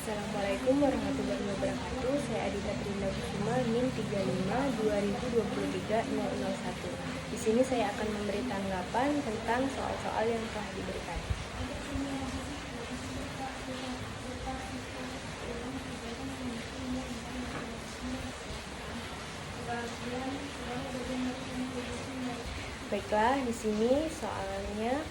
Assalamualaikum warahmatullahi wabarakatuh. Saya Adita Trinda Kusuma, NIM 35 2023 001. Di sini saya akan memberi tanggapan tentang soal-soal yang telah diberikan. Baiklah, di sini soalnya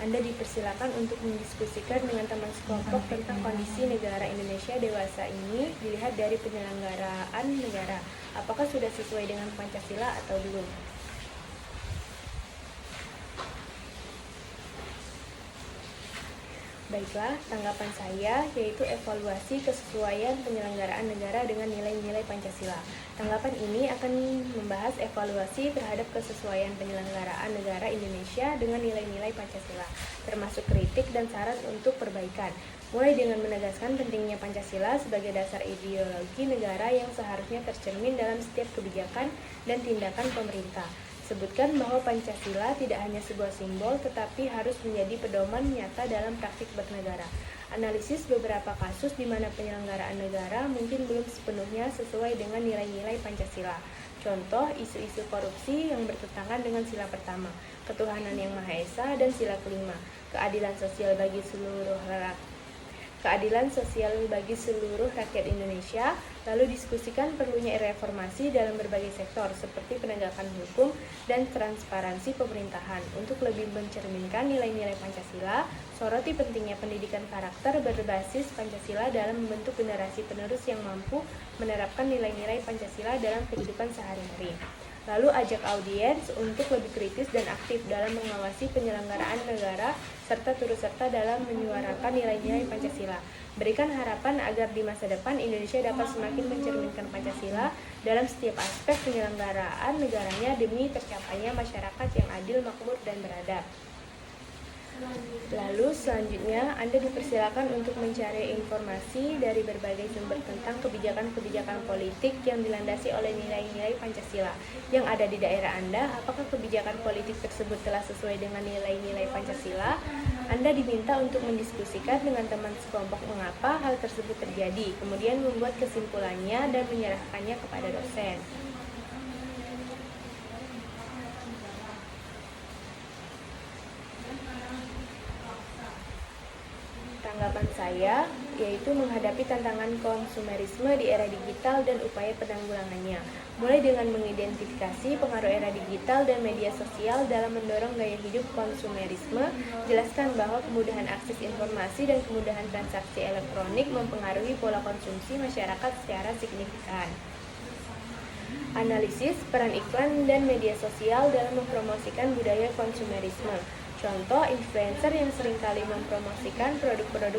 Anda dipersilakan untuk mendiskusikan dengan teman sekelompok tentang kondisi negara Indonesia dewasa ini dilihat dari penyelenggaraan negara. Apakah sudah sesuai dengan Pancasila atau belum? Baiklah, tanggapan saya yaitu evaluasi kesesuaian penyelenggaraan negara dengan nilai-nilai Pancasila. Tanggapan ini akan membahas evaluasi terhadap kesesuaian penyelenggaraan negara Indonesia dengan nilai-nilai Pancasila, termasuk kritik dan saran untuk perbaikan, mulai dengan menegaskan pentingnya Pancasila sebagai dasar ideologi negara yang seharusnya tercermin dalam setiap kebijakan dan tindakan pemerintah. Sebutkan bahwa Pancasila tidak hanya sebuah simbol, tetapi harus menjadi pedoman nyata dalam praktik bernegara. Analisis beberapa kasus di mana penyelenggaraan negara mungkin belum sepenuhnya sesuai dengan nilai-nilai Pancasila. Contoh, isu-isu korupsi yang bertentangan dengan sila pertama, ketuhanan yang Maha Esa, dan sila kelima, keadilan sosial bagi seluruh rakyat Indonesia. Lalu diskusikan perlunya reformasi dalam berbagai sektor seperti penegakan hukum dan transparansi pemerintahan untuk lebih mencerminkan nilai-nilai Pancasila. Soroti pentingnya pendidikan karakter berbasis Pancasila dalam membentuk generasi penerus yang mampu menerapkan nilai-nilai Pancasila dalam kehidupan sehari-hari. Lalu ajak audiens untuk lebih kritis dan aktif dalam mengawasi penyelenggaraan negara serta turut serta dalam menyuarakan nilai-nilai Pancasila. Berikan harapan agar di masa depan Indonesia dapat semakin mencerminkan Pancasila dalam setiap aspek penyelenggaraan negaranya demi tercapainya masyarakat yang adil, makmur, dan beradab. Lalu selanjutnya Anda dipersilakan untuk mencari informasi dari berbagai sumber tentang kebijakan-kebijakan politik yang dilandasi oleh nilai-nilai Pancasila yang ada di daerah Anda. Apakah kebijakan politik tersebut telah sesuai dengan nilai-nilai Pancasila? Anda diminta untuk mendiskusikan dengan teman sekelompok mengapa hal tersebut terjadi, kemudian membuat kesimpulannya dan menyerahkannya kepada dosen. Tanggapan saya yaitu menghadapi tantangan konsumerisme di era digital dan upaya penanggulangannya, mulai dengan mengidentifikasi pengaruh era digital dan media sosial dalam mendorong gaya hidup konsumerisme. Jelaskan bahwa kemudahan akses informasi dan kemudahan transaksi elektronik mempengaruhi pola konsumsi masyarakat secara signifikan. Analisis peran iklan dan media sosial dalam mempromosikan budaya konsumerisme. Contoh, influencer yang seringkali mempromosikan produk-produk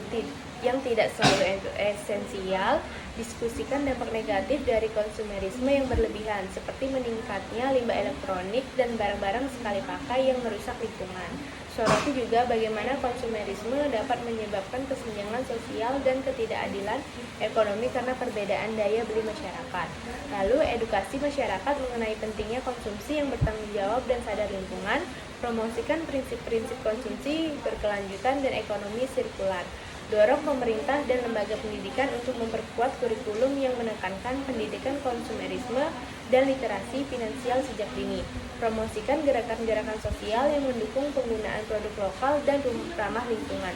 yang tidak selalu esensial. Diskusikan dampak negatif dari konsumerisme yang berlebihan, seperti meningkatnya limbah elektronik dan barang-barang sekali pakai yang merusak lingkungan. Soroti juga bagaimana konsumerisme dapat menyebabkan kesenjangan sosial dan ketidakadilan ekonomi karena perbedaan daya beli masyarakat. Lalu, edukasi masyarakat mengenai pentingnya konsumsi yang bertanggung jawab dan sadar lingkungan. Promosikan prinsip-prinsip konsumsi berkelanjutan dan ekonomi sirkular. Dorong pemerintah dan lembaga pendidikan untuk memperkuat kurikulum yang menekankan pendidikan konsumerisme dan literasi finansial sejak dini. Promosikan gerakan-gerakan sosial yang mendukung penggunaan produk lokal dan ramah lingkungan,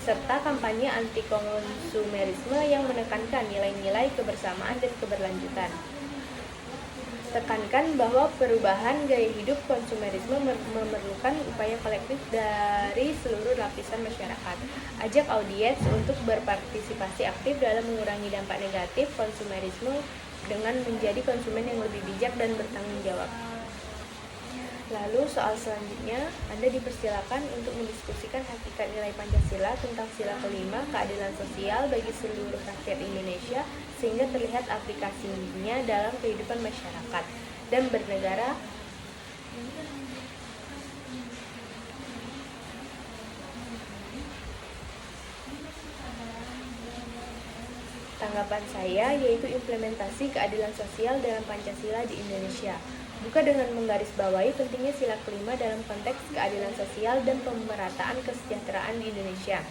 serta kampanye anti-konsumerisme yang menekankan nilai-nilai kebersamaan dan keberlanjutan. Tekankan bahwa perubahan gaya hidup konsumerisme memerlukan upaya kolektif dari seluruh lapisan masyarakat. Ajak audiens untuk berpartisipasi aktif dalam mengurangi dampak negatif konsumerisme dengan menjadi konsumen yang lebih bijak dan bertanggung jawab. Lalu soal selanjutnya, Anda dipersilakan untuk mendiskusikan hakikat nilai Pancasila tentang sila kelima, keadilan sosial bagi seluruh rakyat Indonesia, sehingga terlihat aplikasinya dalam kehidupan masyarakat dan bernegara. Tanggapan saya yaitu implementasi keadilan sosial dalam Pancasila di Indonesia. Buka dengan menggarisbawahi pentingnya sila kelima dalam konteks keadilan sosial dan pemerataan kesejahteraan di Indonesia.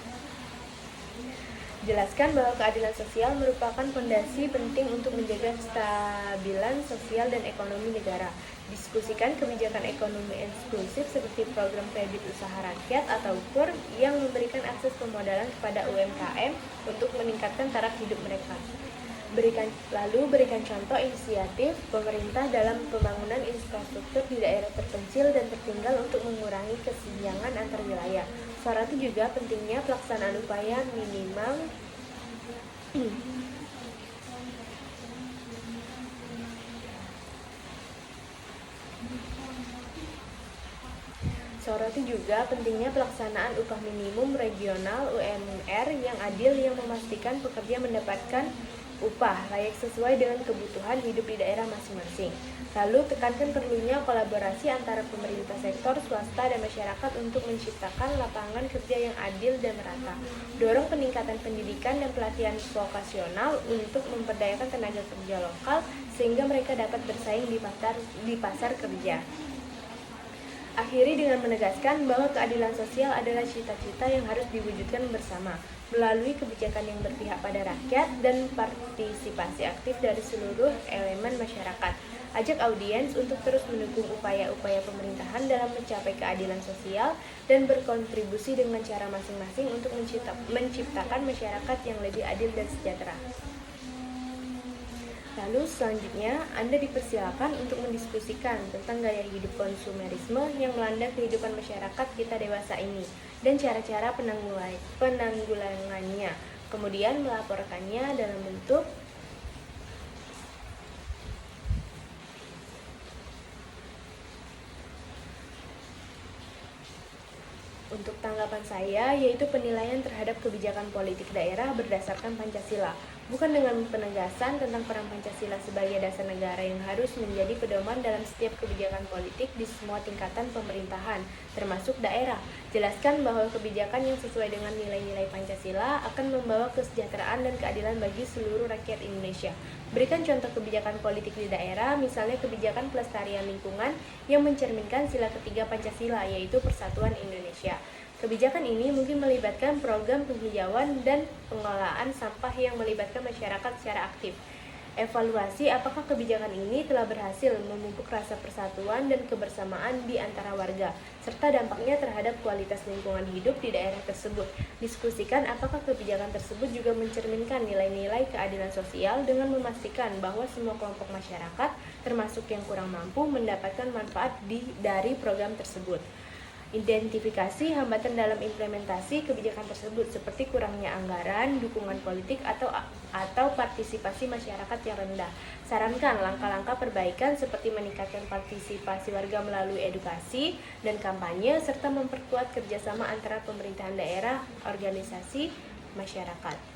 Jelaskan bahwa keadilan sosial merupakan fondasi penting untuk menjaga kestabilan sosial dan ekonomi negara. Diskusikan kebijakan ekonomi inklusif seperti program kredit usaha rakyat atau KUR yang memberikan akses pemodalan kepada UMKM untuk meningkatkan taraf hidup mereka. Berikan contoh inisiatif pemerintah dalam pembangunan infrastruktur di daerah terpencil dan tertinggal untuk mengurangi kesenjangan antar wilayah. Soroti juga pentingnya pelaksanaan upaya minimal upah minimum regional UMR yang adil yang memastikan pekerja mendapatkan upah layak sesuai dengan kebutuhan hidup di daerah masing-masing. Lalu tekankan perlunya kolaborasi antara pemerintah sektor, swasta, dan masyarakat untuk menciptakan lapangan kerja yang adil dan merata. Dorong peningkatan pendidikan dan pelatihan vokasional untuk memperdayakan tenaga kerja lokal sehingga mereka dapat bersaing di pasar kerja. Akhiri dengan menegaskan bahwa keadilan sosial adalah cita-cita yang harus diwujudkan bersama melalui kebijakan yang berpihak pada rakyat dan partisipasi aktif dari seluruh elemen masyarakat. Ajak audiens untuk terus mendukung upaya-upaya pemerintahan dalam mencapai keadilan sosial dan berkontribusi dengan cara masing-masing untuk menciptakan masyarakat yang lebih adil dan sejahtera. Lalu selanjutnya, Anda dipersilakan untuk mendiskusikan tentang gaya hidup konsumerisme yang melanda kehidupan masyarakat kita dewasa ini dan cara-cara penanggulangannya. Kemudian melaporkannya dalam bentuk Untuk tanggapan saya, yaitu penilaian terhadap kebijakan politik daerah berdasarkan Pancasila, bukan dengan penegasan tentang peran Pancasila sebagai dasar negara yang harus menjadi pedoman dalam setiap kebijakan politik di semua tingkatan pemerintahan, termasuk daerah. Jelaskan bahwa kebijakan yang sesuai dengan nilai-nilai Pancasila akan membawa kesejahteraan dan keadilan bagi seluruh rakyat Indonesia. Berikan contoh kebijakan politik di daerah, misalnya kebijakan pelestarian lingkungan yang mencerminkan sila ketiga Pancasila, yaitu Persatuan Indonesia. Kebijakan ini mungkin melibatkan program penghijauan dan pengelolaan sampah yang melibatkan masyarakat secara aktif. Evaluasi apakah kebijakan ini telah berhasil memupuk rasa persatuan dan kebersamaan di antara warga, serta dampaknya terhadap kualitas lingkungan hidup di daerah tersebut. Diskusikan apakah kebijakan tersebut juga mencerminkan nilai-nilai keadilan sosial dengan memastikan bahwa semua kelompok masyarakat, termasuk yang kurang mampu, mendapatkan manfaat dari program tersebut. Identifikasi hambatan dalam implementasi kebijakan tersebut seperti kurangnya anggaran, dukungan politik atau partisipasi masyarakat yang rendah. Sarankan langkah-langkah perbaikan seperti meningkatkan partisipasi warga melalui edukasi dan kampanye serta memperkuat kerjasama antara pemerintahan daerah, organisasi, masyarakat.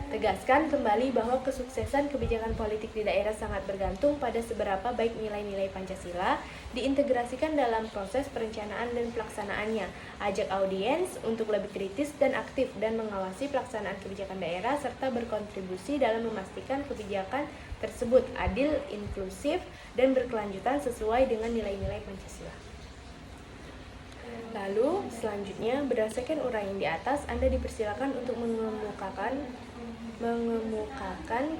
Tegaskan kembali bahwa kesuksesan kebijakan politik di daerah sangat bergantung pada seberapa baik nilai-nilai Pancasila diintegrasikan dalam proses perencanaan dan pelaksanaannya. Ajak audiens untuk lebih kritis dan aktif dan mengawasi pelaksanaan kebijakan daerah serta berkontribusi dalam memastikan kebijakan tersebut adil, inklusif, dan berkelanjutan sesuai dengan nilai-nilai Pancasila. Lalu, selanjutnya, berdasarkan uraian di atas, Anda dipersilakan untuk mengemukakan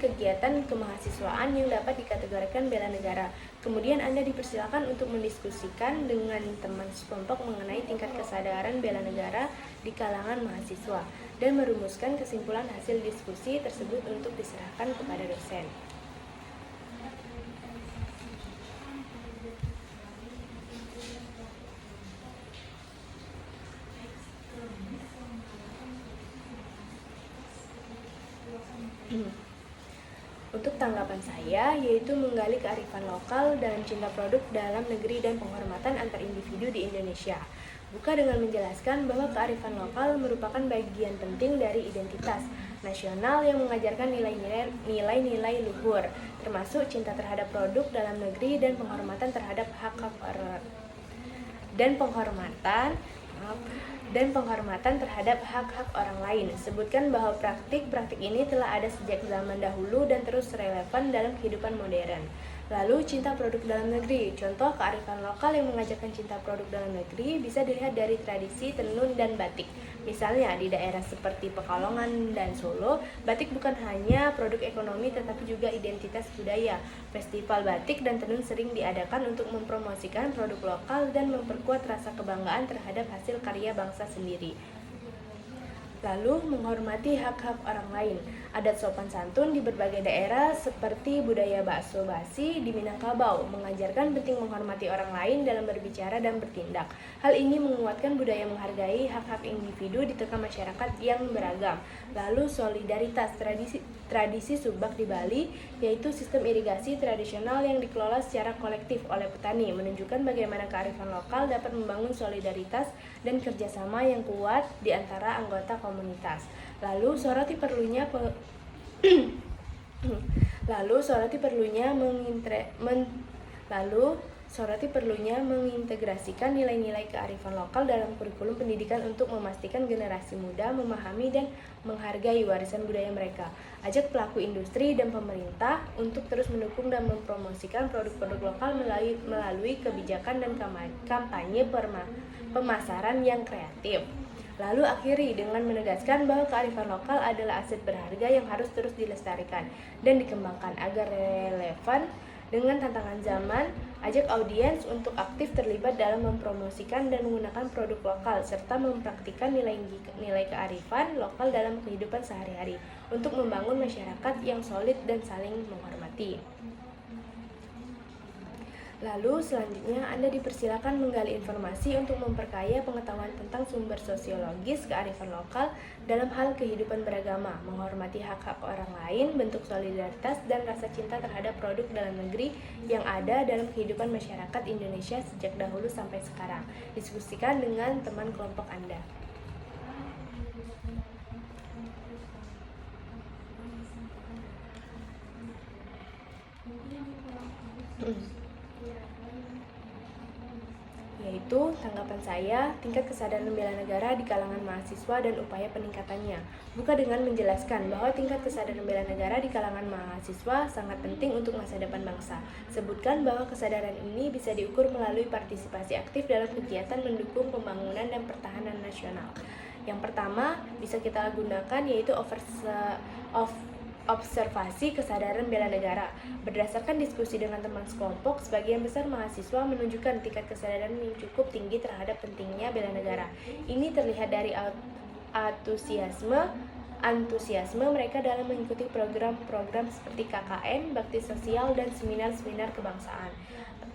kegiatan kemahasiswaan yang dapat dikategorikan bela negara. Kemudian Anda dipersilakan untuk mendiskusikan dengan teman sekelompok mengenai tingkat kesadaran bela negara di kalangan mahasiswa dan merumuskan kesimpulan hasil diskusi tersebut untuk diserahkan kepada dosen. Untuk tanggapan saya, yaitu menggali kearifan lokal dalam cinta produk dalam negeri dan penghormatan antar individu di Indonesia. Buka dengan menjelaskan bahwa kearifan lokal merupakan bagian penting dari identitas nasional yang mengajarkan nilai-nilai luhur, termasuk cinta terhadap produk dalam negeri dan penghormatan terhadap terhadap hak-hak orang lain. Sebutkan bahwa praktik-praktik ini telah ada sejak zaman dahulu dan terus relevan dalam kehidupan modern. Lalu cinta produk dalam negeri. Contoh kearifan lokal yang mengajarkan cinta produk dalam negeri bisa dilihat dari tradisi tenun dan batik. Misalnya di daerah seperti Pekalongan dan Solo, batik bukan hanya produk ekonomi tetapi juga identitas budaya. Festival batik dan tenun sering diadakan untuk mempromosikan produk lokal dan memperkuat rasa kebanggaan terhadap hasil karya bangsa sendiri. Lalu menghormati hak-hak orang lain. Adat sopan santun di berbagai daerah seperti budaya bakso basi di Minangkabau mengajarkan penting menghormati orang lain dalam berbicara dan bertindak. Hal ini menguatkan budaya menghargai hak-hak individu di tengah masyarakat yang beragam. Lalu solidaritas, tradisi subak di Bali yaitu sistem irigasi tradisional yang dikelola secara kolektif oleh petani menunjukkan bagaimana kearifan lokal dapat membangun solidaritas dan kerjasama yang kuat di antara anggota komunitas. Lalu soroti perlunya mengintegrasikan nilai-nilai kearifan lokal dalam kurikulum pendidikan untuk memastikan generasi muda memahami dan menghargai warisan budaya mereka. Ajak pelaku industri dan pemerintah untuk terus mendukung dan mempromosikan produk-produk lokal melalui kebijakan dan kampanye pemasaran yang kreatif. Lalu akhiri dengan menegaskan bahwa kearifan lokal adalah aset berharga yang harus terus dilestarikan dan dikembangkan agar relevan dengan tantangan zaman. Ajak audiens untuk aktif terlibat dalam mempromosikan dan menggunakan produk lokal serta mempraktikkan nilai kearifan lokal dalam kehidupan sehari-hari untuk membangun masyarakat yang solid dan saling menghormati. Lalu selanjutnya Anda dipersilakan menggali informasi untuk memperkaya pengetahuan tentang sumber sosiologis kearifan lokal dalam hal kehidupan beragama, menghormati hak-hak orang lain, bentuk solidaritas dan rasa cinta terhadap produk dalam negeri yang ada dalam kehidupan masyarakat Indonesia sejak dahulu sampai sekarang. Diskusikan dengan teman kelompok Anda. Yaitu tanggapan saya, tingkat kesadaran bela negara di kalangan mahasiswa dan upaya peningkatannya. Buka dengan menjelaskan bahwa tingkat kesadaran bela negara di kalangan mahasiswa sangat penting untuk masa depan bangsa. Sebutkan bahwa kesadaran ini bisa diukur melalui partisipasi aktif dalam kegiatan mendukung pembangunan dan pertahanan nasional. Yang pertama bisa kita gunakan yaitu observasi kesadaran bela negara. Berdasarkan diskusi dengan teman sekelompok, sebagian besar mahasiswa menunjukkan tingkat kesadaran yang cukup tinggi terhadap pentingnya bela negara. Ini terlihat dari antusiasme mereka dalam mengikuti program-program seperti KKN, bakti sosial, dan seminar-seminar kebangsaan.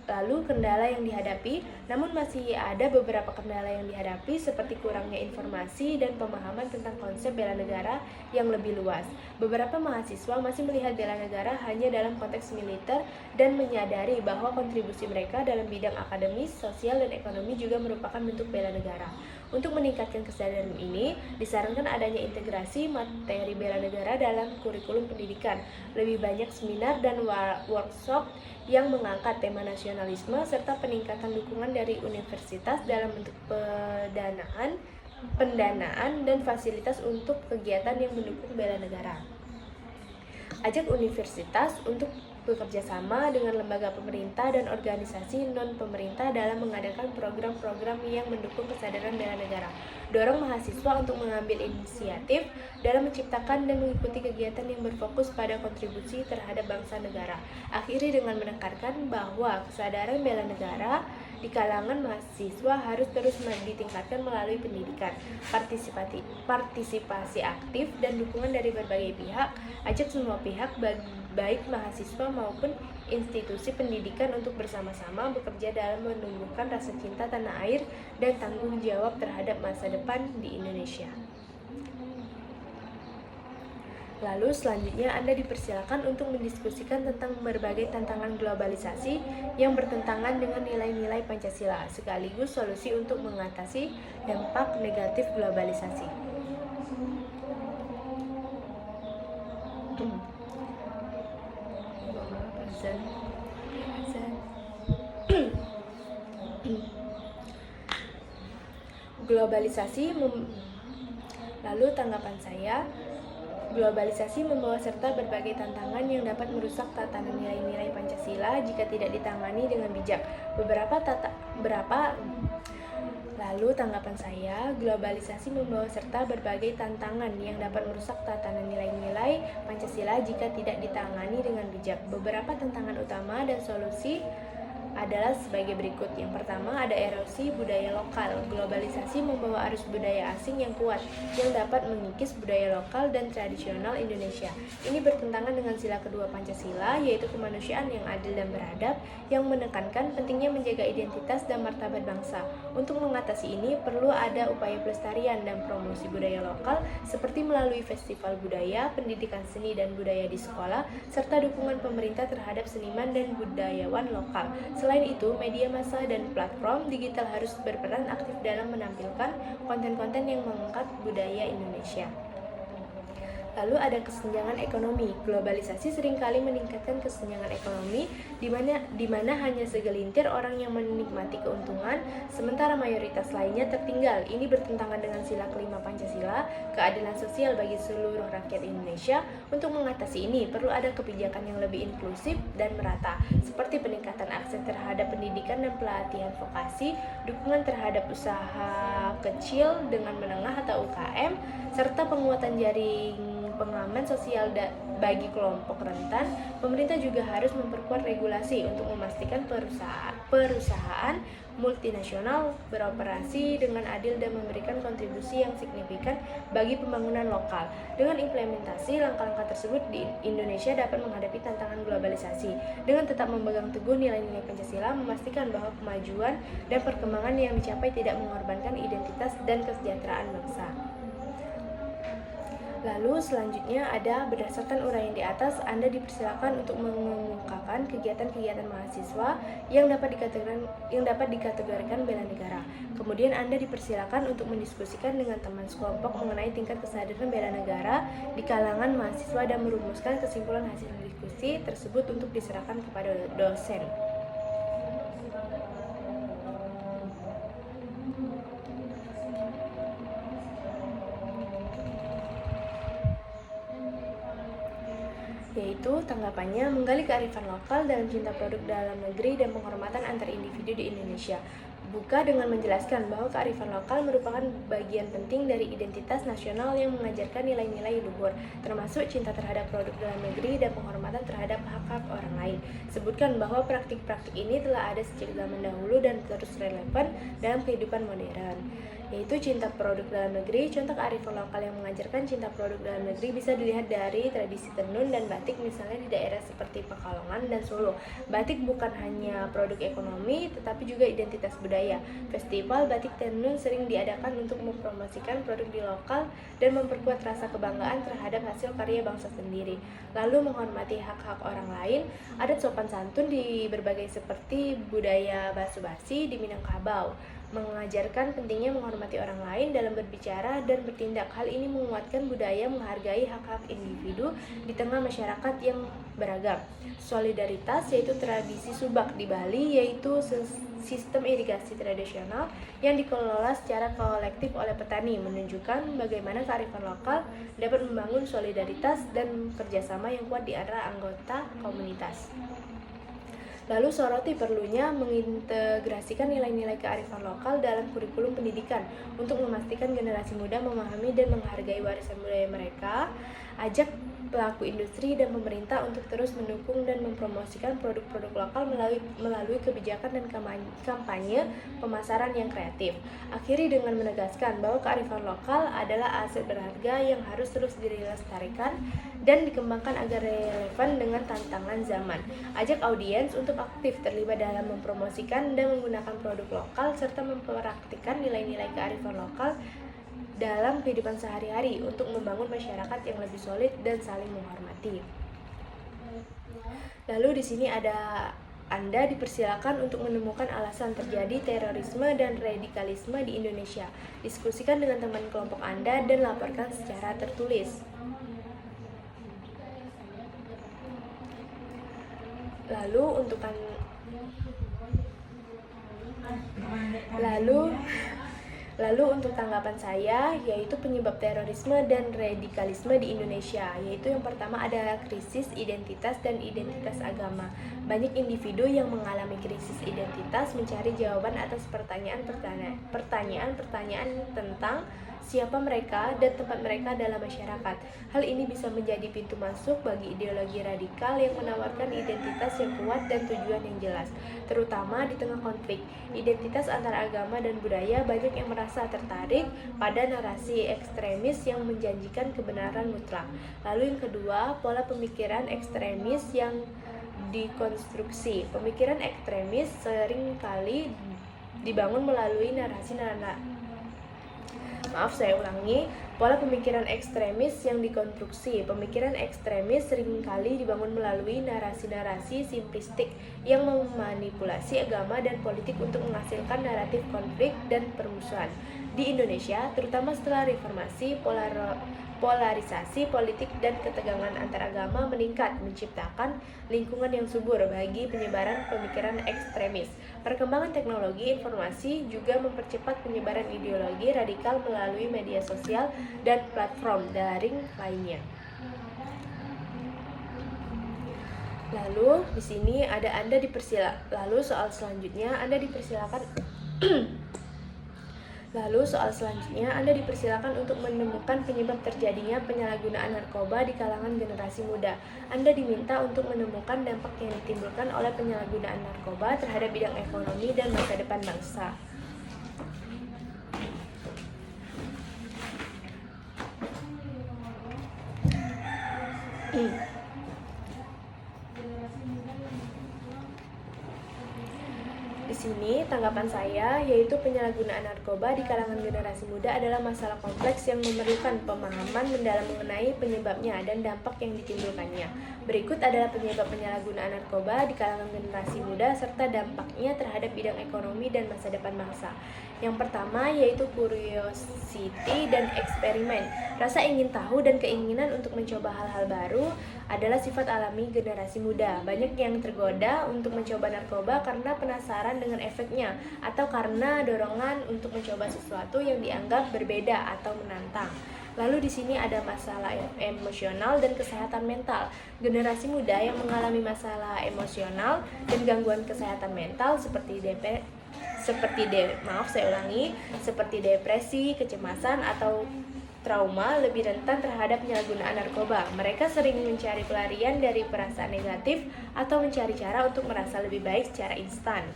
Lalu kendala yang dihadapi, namun masih ada beberapa kendala yang dihadapi seperti kurangnya informasi dan pemahaman tentang konsep bela negara yang lebih luas. Beberapa mahasiswa masih melihat bela negara hanya dalam konteks militer dan menyadari bahwa kontribusi mereka dalam bidang akademis, sosial, dan ekonomi juga merupakan bentuk bela negara. Untuk meningkatkan kesadaran ini, disarankan adanya integrasi materi bela negara dalam kurikulum pendidikan, lebih banyak seminar dan workshop yang mengangkat tema nasionalisme serta peningkatan dukungan dari universitas dalam bentuk pendanaan dan fasilitas untuk kegiatan yang mendukung bela negara. Ajak universitas untuk bekerja sama dengan lembaga pemerintah dan organisasi non-pemerintah dalam mengadakan program-program yang mendukung kesadaran bela negara. Dorong mahasiswa untuk mengambil inisiatif dalam menciptakan dan mengikuti kegiatan yang berfokus pada kontribusi terhadap bangsa negara. Akhiri dengan menekankan bahwa kesadaran bela negara di kalangan mahasiswa harus terus ditingkatkan melalui pendidikan, partisipasi aktif, dan dukungan dari berbagai pihak. Ajak semua pihak baik mahasiswa maupun institusi pendidikan untuk bersama-sama bekerja dalam menumbuhkan rasa cinta tanah air dan tanggung jawab terhadap masa depan di Indonesia. Lalu selanjutnya Anda dipersilakan untuk mendiskusikan tentang berbagai tantangan globalisasi yang bertentangan dengan nilai-nilai Pancasila, sekaligus solusi untuk mengatasi dampak negatif globalisasi. Globalisasi lalu tanggapan saya, Globalisasi membawa serta berbagai tantangan yang dapat merusak tatanan nilai-nilai Pancasila jika tidak ditangani dengan bijak. Lalu tanggapan saya, globalisasi membawa serta berbagai tantangan yang dapat merusak tatanan nilai-nilai Pancasila jika tidak ditangani dengan bijak. Beberapa tantangan utama dan solusi adalah sebagai berikut. Yang pertama, ada erosi budaya lokal. Globalisasi membawa arus budaya asing yang kuat yang dapat mengikis budaya lokal dan tradisional Indonesia. Ini bertentangan dengan sila kedua Pancasila, yaitu kemanusiaan yang adil dan beradab, yang menekankan pentingnya menjaga identitas dan martabat bangsa. Untuk mengatasi ini, perlu ada upaya pelestarian dan promosi budaya lokal seperti melalui festival budaya, pendidikan seni dan budaya di sekolah, serta dukungan pemerintah terhadap seniman dan budayawan lokal. Selain itu, media massa dan platform digital harus berperan aktif dalam menampilkan konten-konten yang mengangkat budaya Indonesia. Lalu ada kesenjangan ekonomi. Globalisasi seringkali meningkatkan kesenjangan ekonomi di mana hanya segelintir orang yang menikmati keuntungan, sementara mayoritas lainnya tertinggal. Ini bertentangan dengan sila kelima Pancasila, keadilan sosial bagi seluruh rakyat Indonesia. Untuk mengatasi ini, perlu ada kebijakan yang lebih inklusif dan merata, seperti peningkatan akses terhadap pendidikan dan pelatihan vokasi, dukungan terhadap usaha kecil dengan menengah atau UKM, serta penguatan jaring pengaman sosial bagi kelompok rentan. Pemerintah juga harus memperkuat regulasi untuk memastikan perusahaan multinasional beroperasi dengan adil dan memberikan kontribusi yang signifikan bagi pembangunan lokal. Dengan implementasi langkah-langkah tersebut, di Indonesia dapat menghadapi tantangan globalisasi dengan tetap memegang teguh nilai-nilai Pancasila, memastikan bahwa kemajuan dan perkembangan yang dicapai tidak mengorbankan identitas dan kesejahteraan bangsa. Lalu selanjutnya ada berdasarkan uraian di atas, Anda dipersilakan untuk mengemukakan kegiatan-kegiatan mahasiswa yang dapat dikategorikan bela negara. Kemudian Anda dipersilakan untuk mendiskusikan dengan teman sekelompok mengenai tingkat kesadaran bela negara di kalangan mahasiswa dan merumuskan kesimpulan hasil diskusi tersebut untuk diserahkan kepada dosen. Yaitu tanggapannya menggali kearifan lokal dalam cinta produk dalam negeri dan penghormatan antar individu di Indonesia. Buka dengan menjelaskan bahwa kearifan lokal merupakan bagian penting dari identitas nasional yang mengajarkan nilai-nilai luhur, termasuk cinta terhadap produk dalam negeri dan penghormatan terhadap hak-hak orang lain. Sebutkan bahwa praktik-praktik ini telah ada sejak zaman dahulu dan terus relevan dalam kehidupan modern. Yaitu cinta produk dalam negeri. Contoh kearifan lokal yang mengajarkan cinta produk dalam negeri bisa dilihat dari tradisi tenun dan batik, misalnya di daerah seperti Pekalongan dan Solo. Batik bukan hanya produk ekonomi, tetapi juga identitas budaya. Festival batik tenun sering diadakan untuk mempromosikan produk di lokal dan memperkuat rasa kebanggaan terhadap hasil karya bangsa sendiri. Lalu menghormati hak-hak orang lain. Adat sopan santun di berbagai seperti budaya basa-basi di Minangkabau mengajarkan pentingnya menghormati orang lain dalam berbicara dan bertindak. Hal ini menguatkan budaya menghargai hak-hak individu di tengah masyarakat yang beragam. Solidaritas yaitu tradisi subak di Bali, yaitu sistem irigasi tradisional yang dikelola secara kolektif oleh petani, menunjukkan bagaimana kearifan lokal dapat membangun solidaritas dan kerjasama yang kuat di antara anggota komunitas. Lalu soroti perlunya mengintegrasikan nilai-nilai kearifan lokal dalam kurikulum pendidikan untuk memastikan generasi muda memahami dan menghargai warisan budaya mereka. Ajak pelaku industri dan pemerintah untuk terus mendukung dan mempromosikan produk-produk lokal melalui kebijakan dan kampanye pemasaran yang kreatif. Akhiri dengan menegaskan bahwa kearifan lokal adalah aset berharga yang harus terus dilestarikan dan dikembangkan agar relevan dengan tantangan zaman. Ajak audiens untuk aktif terlibat dalam mempromosikan dan menggunakan produk lokal serta mempraktikkan nilai-nilai kearifan lokal dalam kehidupan sehari-hari untuk membangun masyarakat yang lebih solid dan saling menghormati. Lalu di sini Anda dipersilakan untuk menemukan alasan terjadi terorisme dan radikalisme di Indonesia. Diskusikan dengan teman kelompok Anda dan laporkan secara tertulis. Lalu untuk tanggapan saya, yaitu penyebab terorisme dan radikalisme di Indonesia, yaitu yang pertama ada krisis identitas dan identitas agama. Banyak individu yang mengalami krisis identitas mencari jawaban atas pertanyaan-pertanyaan tentang siapa mereka dan tempat mereka dalam masyarakat. Hal ini bisa menjadi pintu masuk bagi ideologi radikal yang menawarkan identitas yang kuat dan tujuan yang jelas, terutama di tengah konflik identitas antara agama dan budaya. Banyak yang merasa tertarik pada narasi ekstremis yang menjanjikan kebenaran mutlak. Lalu yang kedua, pola pemikiran ekstremis yang dikonstruksi. Pemikiran ekstremis seringkali dibangun melalui pola pemikiran ekstremis yang dikonstruksi. Pemikiran ekstremis seringkali dibangun melalui narasi-narasi simplistik yang memanipulasi agama dan politik untuk menghasilkan naratif konflik dan permusuhan. Di Indonesia, terutama setelah reformasi, polarisasi politik dan ketegangan antar agama meningkat, menciptakan lingkungan yang subur bagi penyebaran pemikiran ekstremis. Perkembangan teknologi informasi juga mempercepat penyebaran ideologi radikal melalui media sosial dan platform daring lainnya. Lalu di sini ada soal selanjutnya Anda dipersilakan untuk menemukan penyebab terjadinya penyalahgunaan narkoba di kalangan generasi muda. Anda diminta untuk menemukan dampak yang ditimbulkan oleh penyalahgunaan narkoba terhadap bidang ekonomi dan masa depan bangsa. Di sini tanggapan saya, yaitu penyalahgunaan narkoba di kalangan generasi muda adalah masalah kompleks yang memerlukan pemahaman mendalam mengenai penyebabnya dan dampak yang ditimbulkannya. Berikut adalah penyebab penyalahgunaan narkoba di kalangan generasi muda serta dampaknya terhadap bidang ekonomi dan masa depan bangsa. Yang pertama yaitu curiosity dan eksperimen. Rasa ingin tahu dan keinginan untuk mencoba hal-hal baru adalah sifat alami generasi muda. Banyak yang tergoda untuk mencoba narkoba karena penasaran dengan efeknya atau karena dorongan untuk mencoba sesuatu yang dianggap berbeda atau menantang. Lalu di sini ada masalah emosional dan kesehatan mental. Generasi muda yang mengalami masalah emosional dan gangguan kesehatan mental seperti depresi, kecemasan atau trauma lebih rentan terhadap penyalahgunaan narkoba. Mereka sering mencari pelarian dari perasaan negatif atau mencari cara untuk merasa lebih baik secara instan.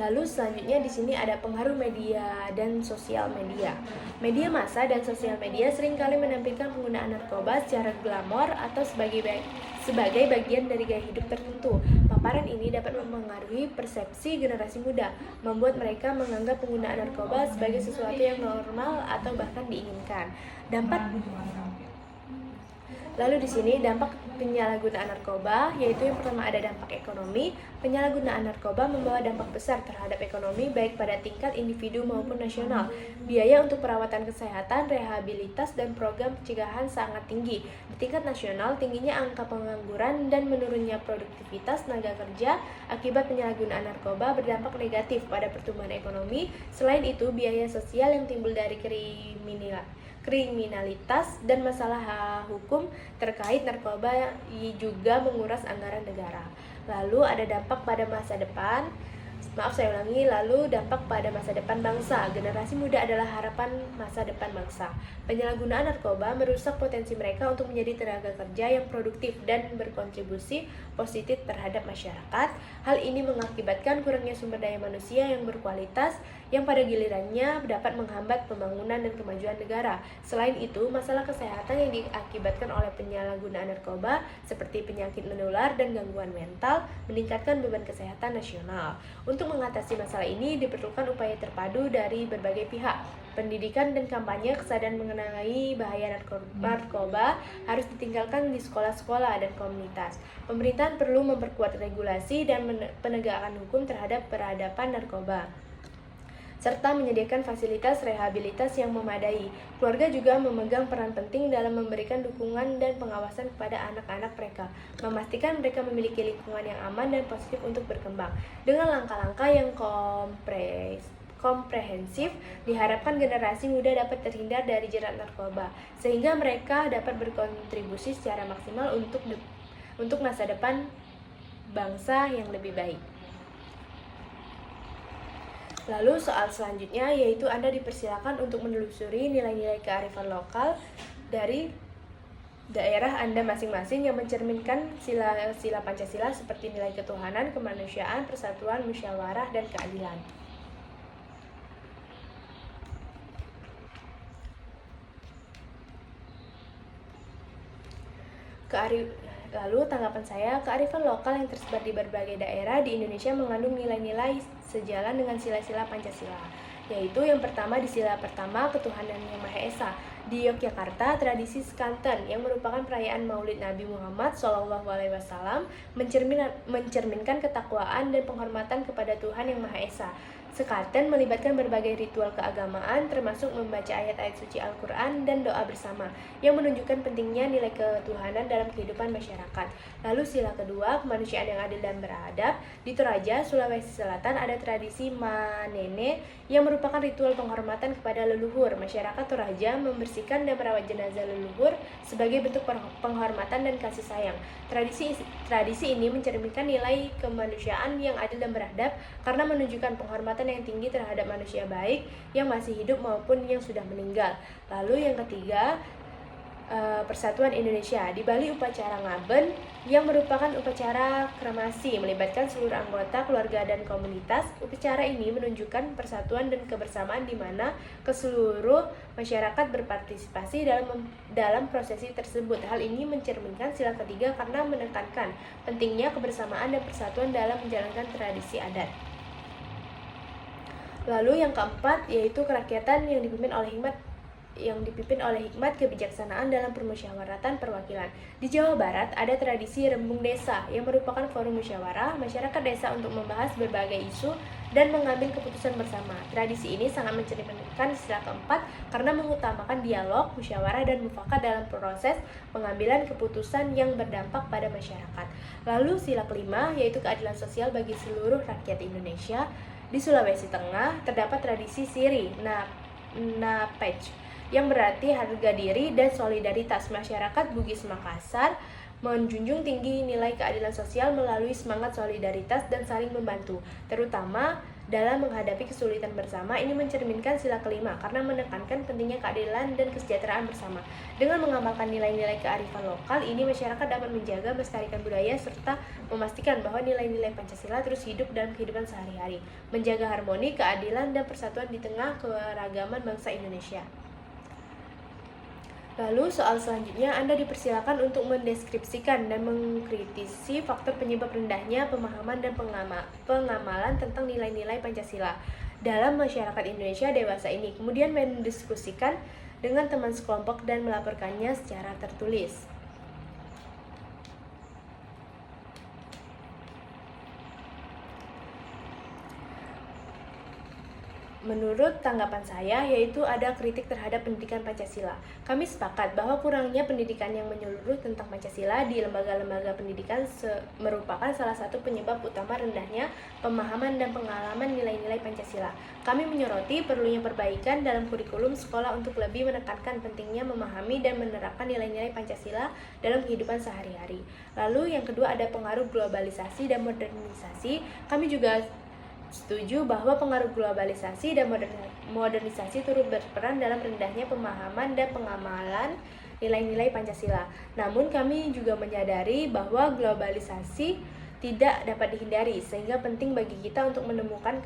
Lalu selanjutnya di sini ada pengaruh media dan sosial media. Media massa dan sosial media seringkali menampilkan penggunaan narkoba secara glamor atau sebagai bagian dari gaya hidup tertentu. Paparan ini dapat mempengaruhi persepsi generasi muda, membuat mereka menganggap penggunaan narkoba sebagai sesuatu yang normal atau bahkan diinginkan. Lalu di sini dampak penyalahgunaan narkoba, yaitu yang pertama ada dampak ekonomi. Penyalahgunaan narkoba membawa dampak besar terhadap ekonomi baik pada tingkat individu maupun nasional. Biaya untuk perawatan kesehatan, rehabilitas, dan program pencegahan sangat tinggi. Di tingkat nasional, tingginya angka pengangguran dan menurunnya produktivitas tenaga kerja akibat penyalahgunaan narkoba berdampak negatif pada pertumbuhan ekonomi. Selain itu, biaya sosial yang timbul dari kriminalitas dan masalah hukum terkait narkoba juga menguras anggaran negara. Lalu ada dampak pada masa depan. Lalu dampak pada masa depan bangsa. Generasi muda adalah harapan masa depan bangsa. Penyalahgunaan narkoba merusak potensi mereka untuk menjadi tenaga kerja yang produktif dan berkontribusi positif terhadap masyarakat. Hal ini mengakibatkan kurangnya sumber daya manusia yang berkualitas, yang pada gilirannya dapat menghambat pembangunan dan kemajuan negara. Selain itu, masalah kesehatan yang diakibatkan oleh penyalahgunaan narkoba seperti penyakit menular dan gangguan mental meningkatkan beban kesehatan nasional. Untuk mengatasi masalah ini diperlukan upaya terpadu dari berbagai pihak. Pendidikan dan kampanye kesadaran mengenai bahaya narkoba harus ditinggalkan di sekolah-sekolah dan komunitas. Pemerintahan perlu memperkuat regulasi dan penegakan hukum terhadap peradaban narkoba, serta menyediakan fasilitas rehabilitas yang memadai. Keluarga juga memegang peran penting dalam memberikan dukungan dan pengawasan kepada anak-anak mereka, memastikan mereka memiliki lingkungan yang aman dan positif untuk berkembang. Dengan langkah-langkah yang komprehensif, diharapkan generasi muda dapat terhindar dari jerat narkoba, sehingga mereka dapat berkontribusi secara maksimal untuk masa depan bangsa yang lebih baik. Lalu soal selanjutnya yaitu Anda dipersilakan untuk menelusuri nilai-nilai kearifan lokal dari daerah Anda masing-masing yang mencerminkan sila-sila Pancasila seperti nilai ketuhanan, kemanusiaan, persatuan, musyawarah, dan keadilan. Lalu tanggapan saya, kearifan lokal yang tersebar di berbagai daerah di Indonesia mengandung nilai-nilai sejalan dengan sila-sila Pancasila, yaitu yang pertama di sila pertama ketuhanan yang Maha Esa. Di Yogyakarta, tradisi Sekanten yang merupakan perayaan Maulid Nabi Muhammad SAW mencerminkan ketakwaan dan penghormatan kepada Tuhan yang Maha Esa. Sekanten melibatkan berbagai ritual keagamaan termasuk membaca ayat-ayat suci Al-Quran dan doa bersama yang menunjukkan pentingnya nilai ketuhanan dalam kehidupan masyarakat. Lalu sila kedua, kemanusiaan yang adil dan beradab. Di Toraja, Sulawesi Selatan ada tradisi Manene yang merupakan ritual penghormatan kepada leluhur. Masyarakat Toraja membersihkan dan merawat jenazah leluhur sebagai bentuk penghormatan dan kasih sayang. Tradisi ini mencerminkan nilai kemanusiaan yang adil dan beradab karena menunjukkan penghormatan yang tinggi terhadap manusia baik yang masih hidup maupun yang sudah meninggal. Lalu yang ketiga, Persatuan Indonesia. Di Bali, upacara Ngaben yang merupakan upacara kremasi melibatkan seluruh anggota keluarga dan komunitas. Upacara ini menunjukkan persatuan dan kebersamaan di mana keseluruh masyarakat berpartisipasi dalam prosesi tersebut. Hal ini mencerminkan sila ketiga karena menekankan pentingnya kebersamaan dan persatuan dalam menjalankan tradisi adat. Lalu yang keempat yaitu kerakyatan yang dipimpin oleh hikmat kebijaksanaan dalam permusyawaratan perwakilan. Di Jawa Barat ada tradisi Rembung Desa yang merupakan forum musyawarah masyarakat desa untuk membahas berbagai isu dan mengambil keputusan bersama. Tradisi ini sangat mencerminkan sila keempat karena mengutamakan dialog, musyawarah, dan mufakat dalam proses pengambilan keputusan yang berdampak pada masyarakat. Lalu sila kelima yaitu keadilan sosial bagi seluruh rakyat Indonesia. Di Sulawesi Tengah terdapat tradisi Siri Napej yang berarti harga diri dan solidaritas. Masyarakat Bugis Makassar menjunjung tinggi nilai keadilan sosial melalui semangat solidaritas dan saling membantu, terutama dalam menghadapi kesulitan bersama. Ini mencerminkan sila kelima karena menekankan pentingnya keadilan dan kesejahteraan bersama. Dengan mengamalkan nilai-nilai kearifan lokal ini, masyarakat dapat menjaga melestarikan budaya serta memastikan bahwa nilai-nilai Pancasila terus hidup dalam kehidupan sehari-hari, menjaga harmoni, keadilan, dan persatuan di tengah keragaman bangsa Indonesia. Lalu soal selanjutnya, Anda dipersilakan untuk mendeskripsikan dan mengkritisi faktor penyebab rendahnya pemahaman dan pengamalan tentang nilai-nilai Pancasila dalam masyarakat Indonesia dewasa ini. Kemudian mendiskusikan dengan teman sekelompok dan melaporkannya secara tertulis. Menurut tanggapan saya, yaitu ada kritik terhadap pendidikan Pancasila. Kami sepakat bahwa kurangnya pendidikan yang menyeluruh tentang Pancasila di lembaga-lembaga pendidikan merupakan salah satu penyebab utama rendahnya pemahaman dan pengalaman nilai-nilai Pancasila. Kami menyoroti perlunya perbaikan dalam kurikulum sekolah untuk lebih menekankan pentingnya memahami dan menerapkan nilai-nilai Pancasila dalam kehidupan sehari-hari. Lalu yang kedua ada pengaruh globalisasi dan modernisasi. Kami juga setuju bahwa pengaruh globalisasi dan modernisasi turut berperan dalam rendahnya pemahaman dan pengamalan nilai-nilai Pancasila. Namun kami juga menyadari bahwa globalisasi tidak dapat dihindari, sehingga penting bagi kita untuk menemukan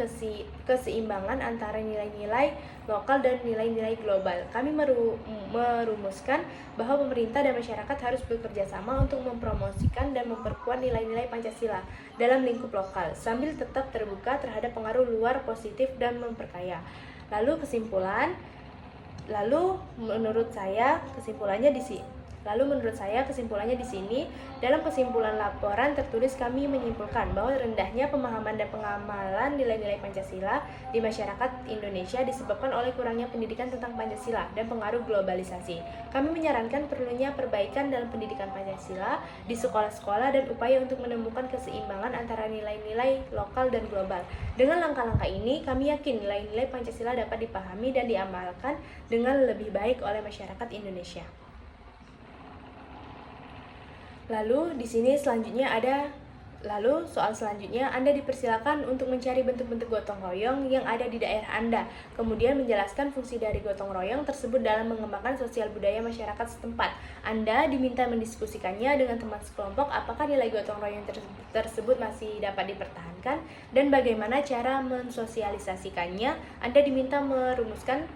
keseimbangan antara nilai-nilai lokal dan nilai-nilai global. Kami merumuskan bahwa pemerintah dan masyarakat harus bekerja sama untuk mempromosikan dan memperkuat nilai-nilai Pancasila dalam lingkup lokal, sambil tetap terbuka terhadap pengaruh luar positif dan memperkaya. Lalu menurut saya kesimpulannya Lalu menurut saya kesimpulannya di sini, dalam kesimpulan laporan tertulis kami menyimpulkan bahwa rendahnya pemahaman dan pengamalan nilai-nilai Pancasila di masyarakat Indonesia disebabkan oleh kurangnya pendidikan tentang Pancasila dan pengaruh globalisasi. Kami menyarankan perlunya perbaikan dalam pendidikan Pancasila di sekolah-sekolah dan upaya untuk menemukan keseimbangan antara nilai-nilai lokal dan global. Dengan langkah-langkah ini, kami yakin nilai-nilai Pancasila dapat dipahami dan diamalkan dengan lebih baik oleh masyarakat Indonesia. Lalu soal selanjutnya Anda dipersilakan untuk mencari bentuk-bentuk gotong royong yang ada di daerah Anda, kemudian menjelaskan fungsi dari gotong royong tersebut dalam mengembangkan sosial budaya masyarakat setempat. Anda diminta mendiskusikannya dengan teman sekelompok apakah nilai gotong royong tersebut masih dapat dipertahankan dan bagaimana cara mensosialisasikannya. Anda diminta merumuskan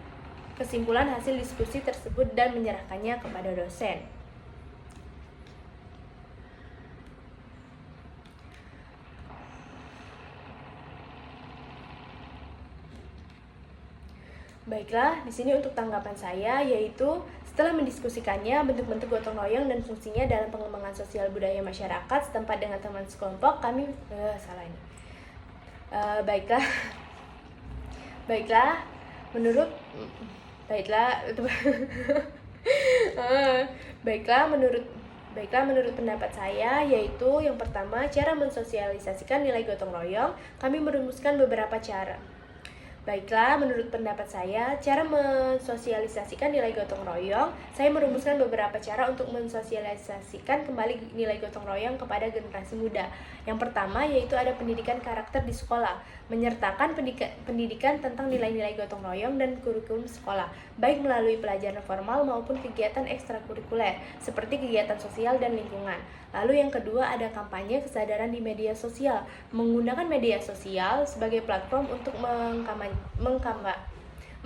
kesimpulan hasil diskusi tersebut dan menyerahkannya kepada dosen. Baiklah, di sini untuk tanggapan saya yaitu setelah mendiskusikannya bentuk-bentuk gotong royong dan fungsinya dalam pengembangan sosial budaya masyarakat setempat dengan teman sekelompok, kami baiklah, baiklah, menurut pendapat saya yaitu yang pertama, cara mensosialisasikan nilai gotong royong, kami merumuskan beberapa cara. Baiklah, menurut pendapat saya, cara mensosialisasikan nilai gotong royong, saya merumuskan beberapa cara untuk mensosialisasikan kembali nilai gotong royong kepada generasi muda. Yang pertama yaitu ada pendidikan karakter di sekolah, menyertakan pendidikan tentang nilai-nilai gotong royong dan kurikulum sekolah, baik melalui pelajaran formal maupun kegiatan ekstrakurikuler, seperti kegiatan sosial dan lingkungan. Lalu yang kedua ada kampanye kesadaran di media sosial, menggunakan media sosial sebagai platform untuk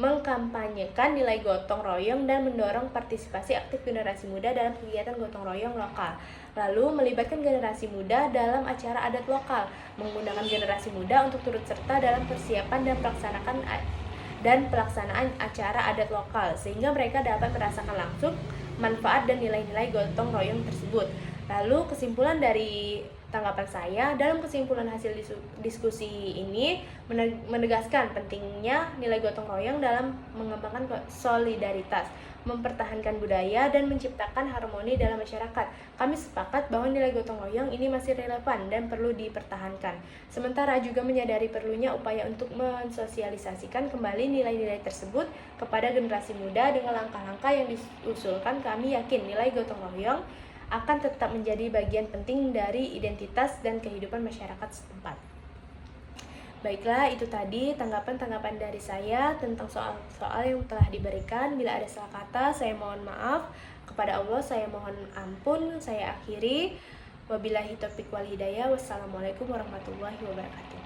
mengkampanyekan nilai gotong royong dan mendorong partisipasi aktif generasi muda dalam kegiatan gotong royong lokal. Lalu melibatkan generasi muda dalam acara adat lokal, menggunakan generasi muda untuk turut serta dalam persiapan dan pelaksanaan acara adat lokal sehingga mereka dapat merasakan langsung manfaat dan nilai-nilai gotong royong tersebut. Lalu kesimpulan dari tanggapan saya, dalam kesimpulan hasil diskusi ini menegaskan pentingnya nilai gotong royong dalam mengembangkan solidaritas, mempertahankan budaya, dan menciptakan harmoni dalam masyarakat. Kami sepakat bahwa nilai gotong royong ini masih relevan dan perlu dipertahankan. Sementara juga menyadari perlunya upaya untuk mensosialisasikan kembali nilai-nilai tersebut kepada generasi muda dengan langkah-langkah yang diusulkan. Kami yakin nilai gotong royong akan tetap menjadi bagian penting dari identitas dan kehidupan masyarakat setempat. Baiklah, itu tadi tanggapan-tanggapan dari saya tentang soal-soal yang telah diberikan. Bila ada salah kata, saya mohon maaf. Kepada Allah, saya mohon ampun. Saya akhiri. Wabillahi taufiq wal hidayah. Wassalamualaikum warahmatullahi wabarakatuh.